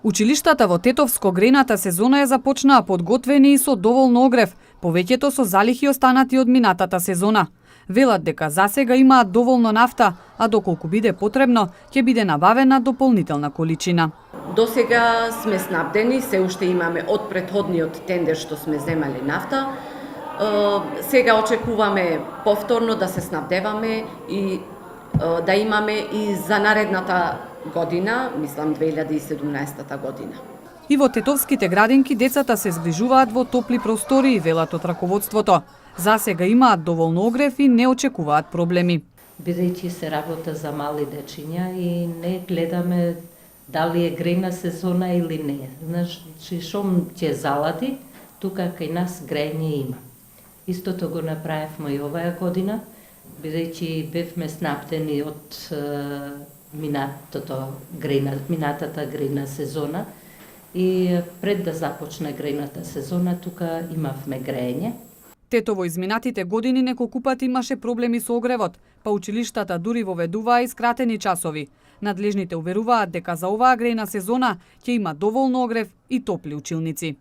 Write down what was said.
Училиштата во Тетовско грејната сезона ја започнаа подготвени и со доволно огрев, повеќето со залихи останати од минатата сезона. Велат дека засега имаат доволно нафта, а доколку биде потребно, ќе биде набавена дополнителна количина. До сега сме снабдени, се уште имаме од претходниот тендер што сме земали нафта. Сега очекуваме повторно да се снабдеваме и да имаме и за наредната година, мислам 2017 година. И во тетовските градинки децата се згрижуваат во топли простории, велат од раководството. Засега имаат доволно огрев и не очекуваат проблеми. Бидејќи се работа за мали дечиња и не гледаме дали е грејна сезона или не. Значи, шом ќе залади, тука кај нас грејње има. Истото го направивме и оваа година, бидејќи бевме снабдени од минатата грејна сезона и пред да започне грејната сезона тука имавме грејње. Тетово изминатите години неколку пати имаше проблеми со огревот, па училиштата дури воведуваа и скратени часови. Надлежните уверуваат дека за оваа грејна сезона ќе има доволно огрев и топли училници.